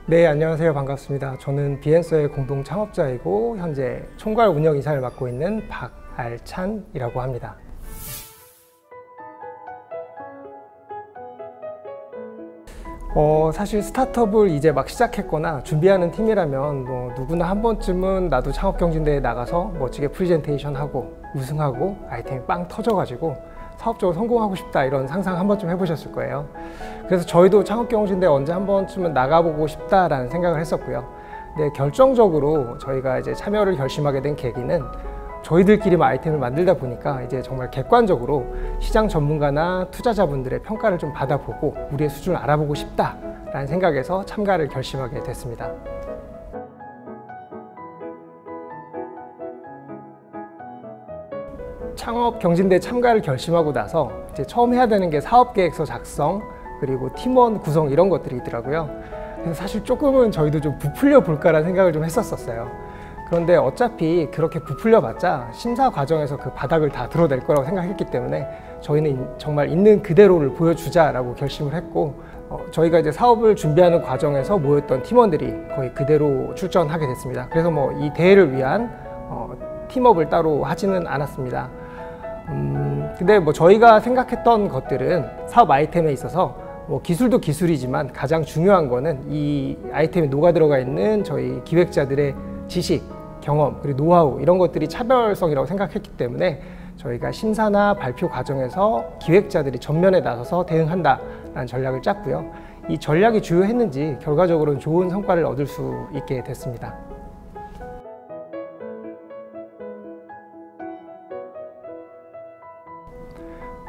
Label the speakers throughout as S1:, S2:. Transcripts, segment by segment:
S1: 네, 안녕하세요. 반갑습니다. 저는 비앤서의 공동 창업자이고 현재 총괄 운영이사를 맡고 있는 박알찬이라고 합니다. 사실 스타트업을 이제 막 시작했거나 준비하는 팀이라면 누구나 한 번쯤은 나도 창업경진대회에 나가서 멋지게 프레젠테이션하고 우승하고 아이템이 빵 터져가지고 사업적으로 성공하고 싶다, 이런 상상 한 번쯤 해보셨을 거예요. 그래서 저희도 창업경진대회 언제 한 번쯤은 나가보고 싶다라는 생각을 했었고요. 근데 결정적으로 저희가 이제 참여를 결심하게 된 계기는 저희들끼리만 아이템을 만들다 보니까 이제 정말 객관적으로 시장 전문가나 투자자분들의 평가를 좀 받아보고 우리의 수준을 알아보고 싶다라는 생각에서 참가를 결심하게 됐습니다. 창업경진대회 참가를 결심하고 나서 이제 처음 해야 되는 게 사업계획서 작성, 그리고 팀원 구성, 이런 것들이 있더라고요. 그래서 사실 조금은 저희도 좀 부풀려 볼까라는 생각을 좀 했었어요. 그런데 어차피 그렇게 부풀려 봤자 심사 과정에서 그 바닥을 다 드러낼 거라고 생각했기 때문에 저희는 정말 있는 그대로를 보여주자라고 결심을 했고, 저희가 이제 사업을 준비하는 과정에서 모였던 팀원들이 거의 그대로 출전하게 됐습니다. 그래서 이 대회를 위한 팀업을 따로 하지는 않았습니다. 근데 저희가 생각했던 것들은 사업 아이템에 있어서 기술도 기술이지만 가장 중요한 거는 이 아이템에 녹아 들어가 있는 저희 기획자들의 지식, 경험, 그리고 노하우, 이런 것들이 차별성이라고 생각했기 때문에 저희가 심사나 발표 과정에서 기획자들이 전면에 나서서 대응한다라는 전략을 짰고요. 이 전략이 주요했는지 결과적으로는 좋은 성과를 얻을 수 있게 됐습니다.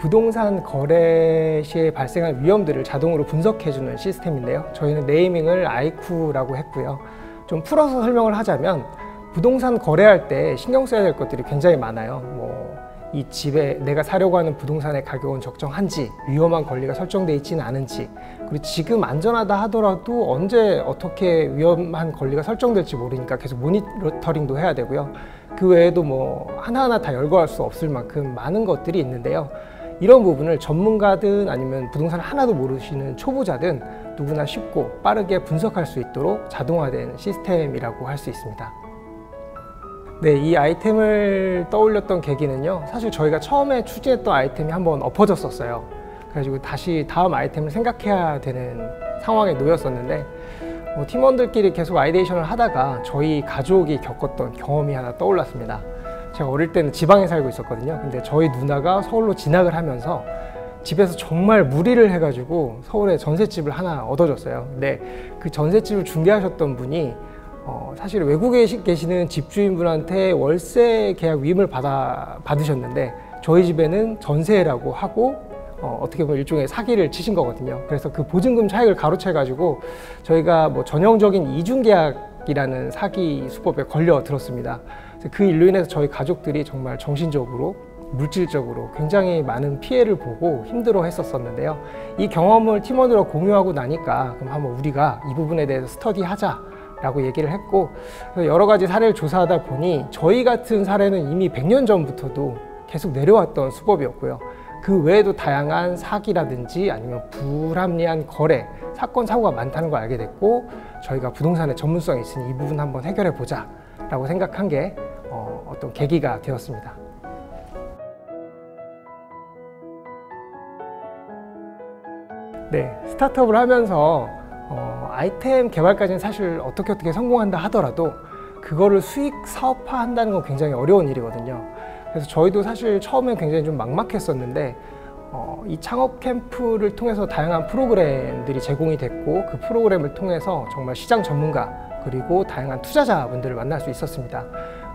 S1: 부동산 거래 시에 발생한 위험들을 자동으로 분석해주는 시스템인데요. 저희는 네이밍을 아이쿠라고 했고요. 좀 풀어서 설명을 하자면 부동산 거래할 때 신경 써야 될 것들이 굉장히 많아요. 이 집에 내가 사려고 하는 부동산의 가격은 적정한지, 위험한 권리가 설정되어 있지는 않은지, 그리고 지금 안전하다 하더라도 언제 어떻게 위험한 권리가 설정될지 모르니까 계속 모니터링도 해야 되고요. 그 외에도 하나하나 다 열거할 수 없을 만큼 많은 것들이 있는데요. 이런 부분을 전문가든 아니면 부동산을 하나도 모르시는 초보자든 누구나 쉽고 빠르게 분석할 수 있도록 자동화된 시스템이라고 할 수 있습니다. 네, 이 아이템을 떠올렸던 계기는요, 사실 저희가 처음에 추진했던 아이템이 한번 엎어졌었어요. 그래가지고 다시 다음 아이템을 생각해야 되는 상황에 놓였었는데, 팀원들끼리 계속 아이데이션을 하다가 저희 가족이 겪었던 경험이 하나 떠올랐습니다. 제가 어릴 때는 지방에 살고 있었거든요. 근데 저희 누나가 서울로 진학을 하면서 집에서 정말 무리를 해가지고 서울에 전셋집을 하나 얻어줬어요. 근데 그 전셋집을 중개하셨던 분이 사실 외국에 계시는 집주인분한테 월세 계약 위임을 받으셨는데 저희 집에는 전세라고 하고 어떻게 보면 일종의 사기를 치신 거거든요. 그래서 그 보증금 차익을 가로채가지고 저희가 전형적인 이중계약이라는 사기 수법에 걸려 들었습니다. 그 일로 인해서 저희 가족들이 정말 정신적으로, 물질적으로 굉장히 많은 피해를 보고 힘들어 했었는데요. 이 경험을 팀원들과 공유하고 나니까 그럼 한번 우리가 이 부분에 대해서 스터디하자 라고 얘기를 했고, 여러 가지 사례를 조사하다 보니 저희 같은 사례는 이미 100년 전부터도 계속 내려왔던 수법이었고요. 그 외에도 다양한 사기라든지 아니면 불합리한 거래, 사건, 사고가 많다는 걸 알게 됐고, 저희가 부동산에 전문성이 있으니 이 부분 한번 해결해 보자 라고 생각한 게 어떤 계기가 되었습니다. 네, 스타트업을 하면서 아이템 개발까지는 사실 어떻게 성공한다 하더라도 그거를 수익 사업화 한다는 건 굉장히 어려운 일이거든요. 그래서 저희도 사실 처음엔 굉장히 좀 막막했었는데 이 창업 캠프를 통해서 다양한 프로그램들이 제공이 됐고, 그 프로그램을 통해서 정말 시장 전문가 그리고 다양한 투자자분들을 만날 수 있었습니다.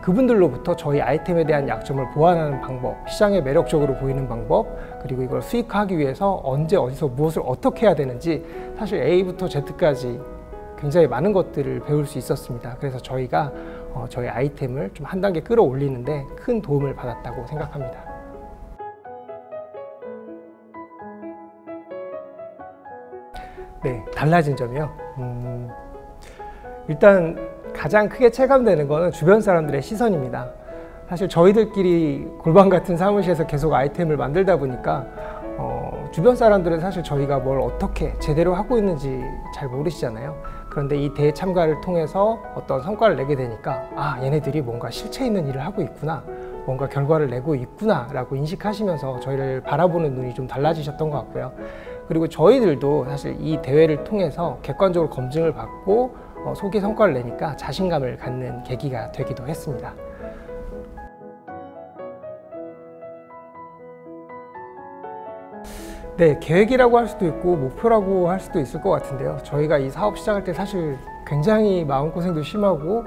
S1: 그분들로부터 저희 아이템에 대한 약점을 보완하는 방법, 시장에 매력적으로 보이는 방법, 그리고 이걸 수익화하기 위해서 언제 어디서 무엇을 어떻게 해야 되는지 사실 A부터 Z까지 굉장히 많은 것들을 배울 수 있었습니다. 그래서 저희가 저희 아이템을 좀 한 단계 끌어올리는데 큰 도움을 받았다고 생각합니다. 네, 달라진 점이요. 일단 가장 크게 체감되는 거는 주변 사람들의 시선입니다. 사실 저희들끼리 골방 같은 사무실에서 계속 아이템을 만들다 보니까 주변 사람들은 사실 저희가 뭘 어떻게 제대로 하고 있는지 잘 모르시잖아요. 그런데 이 대회 참가를 통해서 어떤 성과를 내게 되니까 아, 얘네들이 뭔가 실체 있는 일을 하고 있구나, 뭔가 결과를 내고 있구나 라고 인식하시면서 저희를 바라보는 눈이 좀 달라지셨던 것 같고요. 그리고 저희들도 사실 이 대회를 통해서 객관적으로 검증을 받고 소기 성과를 내니까 자신감을 갖는 계기가 되기도 했습니다. 네, 계획이라고 할 수도 있고 목표라고 할 수도 있을 것 같은데요. 저희가 이 사업 시작할 때 사실 굉장히 마음고생도 심하고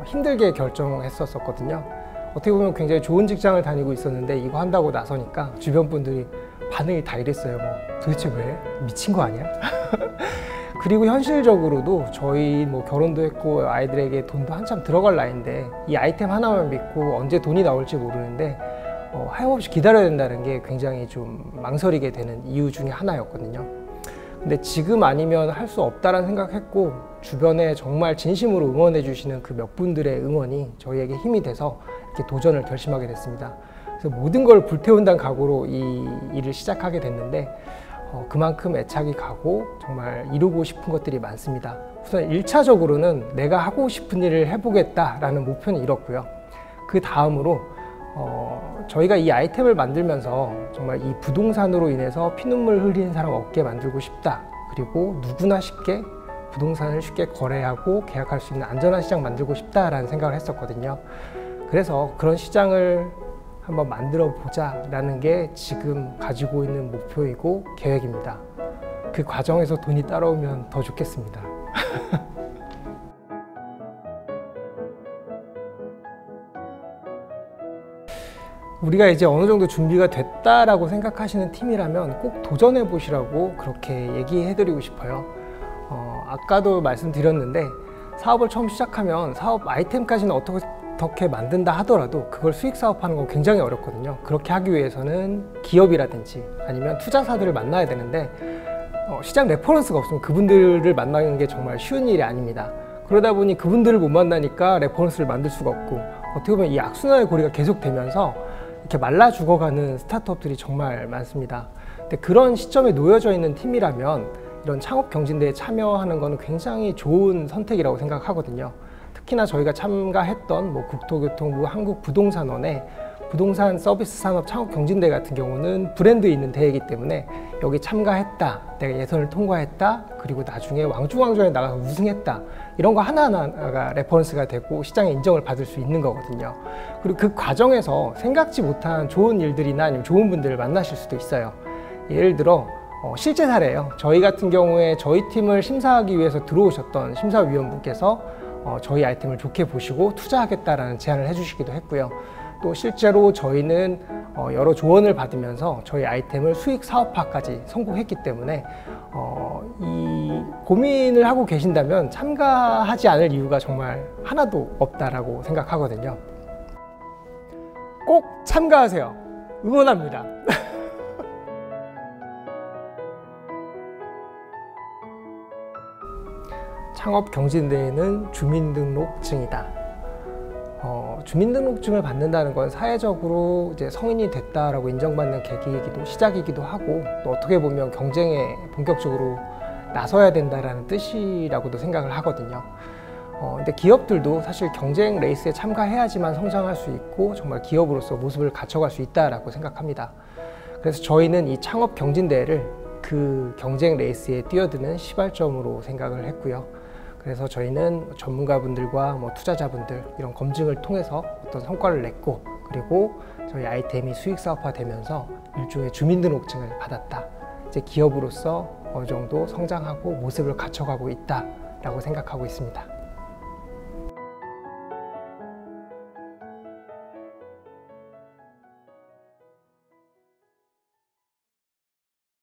S1: 힘들게 결정했었거든요. 어떻게 보면 굉장히 좋은 직장을 다니고 있었는데 이거 한다고 나서니까 주변 분들이 반응이 다 이랬어요. 뭐 도대체 왜? 미친 거 아니야? 그리고 현실적으로도 저희 뭐 결혼도 했고 아이들에게 돈도 한참 들어갈 나이인데 이 아이템 하나만 믿고 언제 돈이 나올지 모르는데 하염없이 기다려야 된다는 게 굉장히 좀 망설이게 되는 이유 중에 하나였거든요. 근데 지금 아니면 할 수 없다라는 생각했고 주변에 정말 진심으로 응원해 주시는 그 몇 분들의 응원이 저희에게 힘이 돼서 이렇게 도전을 결심하게 됐습니다. 그래서 모든 걸 불태운다는 각오로 이 일을 시작하게 됐는데 그만큼 애착이 가고 정말 이루고 싶은 것들이 많습니다. 우선 1차적으로는 내가 하고 싶은 일을 해보겠다라는 목표는 이뤘고요. 그 다음으로 저희가 이 아이템을 만들면서 정말 이 부동산으로 인해서 피눈물 흘리는 사람 없게 만들고 싶다. 그리고 누구나 쉽게 부동산을 쉽게 거래하고 계약할 수 있는 안전한 시장 만들고 싶다라는 생각을 했었거든요. 그래서 그런 시장을 한번 만들어 보자라는 게 지금 가지고 있는 목표이고 계획입니다. 그 과정에서 돈이 따라오면 더 좋겠습니다. 우리가 이제 어느 정도 준비가 됐다라고 생각하시는 팀이라면 꼭 도전해 보시라고 그렇게 얘기해 드리고 싶어요. 아까도 말씀드렸는데 사업을 처음 시작하면 사업 아이템까지는 어떻게 만든다 하더라도 그걸 수익 사업하는 건 굉장히 어렵거든요. 그렇게 하기 위해서는 기업이라든지 아니면 투자사들을 만나야 되는데 시장 레퍼런스가 없으면 그분들을 만나는 게 정말 쉬운 일이 아닙니다. 그러다 보니 그분들을 못 만나니까 레퍼런스를 만들 수가 없고 어떻게 보면 이 악순환의 고리가 계속되면서 이렇게 말라 죽어가는 스타트업들이 정말 많습니다. 근데 그런 시점에 놓여져 있는 팀이라면 이런 창업 경진대회에 참여하는 것은 굉장히 좋은 선택이라고 생각하거든요. 특히나 저희가 참가했던 뭐 국토교통부, 한국부동산원의 부동산 서비스 산업 창업 경진대회 같은 경우는 브랜드 있는 대회이기 때문에 여기 참가했다, 내가 예선을 통과했다, 그리고 나중에 왕중왕전에 나가서 우승했다, 이런 거 하나하나가 레퍼런스가 되고 시장에 인정을 받을 수 있는 거거든요. 그리고 그 과정에서 생각지 못한 좋은 일들이나 아니면 좋은 분들을 만나실 수도 있어요. 예를 들어 실제 사례예요. 저희 같은 경우에 저희 팀을 심사하기 위해서 들어오셨던 심사위원분께서 저희 아이템을 좋게 보시고 투자하겠다라는 제안을 해주시기도 했고요. 또 실제로 저희는 여러 조언을 받으면서 저희 아이템을 수익 사업화까지 성공했기 때문에 이 고민을 하고 계신다면 참가하지 않을 이유가 정말 하나도 없다라고 생각하거든요. 꼭 참가하세요. 응원합니다. 창업 경진대회는 주민등록증이다. 주민등록증을 받는다는 건 사회적으로 이제 성인이 됐다라고 인정받는 계기이기도 시작이기도 하고 또 어떻게 보면 경쟁에 본격적으로 나서야 된다라는 뜻이라고도 생각을 하거든요. 근데 기업들도 사실 경쟁 레이스에 참가해야지만 성장할 수 있고 정말 기업으로서 모습을 갖춰갈 수 있다라고 생각합니다. 그래서 저희는 이 창업 경진대회를 그 경쟁 레이스에 뛰어드는 시발점으로 생각을 했고요. 그래서 저희는 전문가분들과 뭐 투자자분들 이런 검증을 통해서 어떤 성과를 냈고 그리고 저희 아이템이 수익 사업화 되면서 일종의 주민등록증을 받았다. 이제 기업으로서 어느 정도 성장하고 모습을 갖춰가고 있다라고 생각하고 있습니다.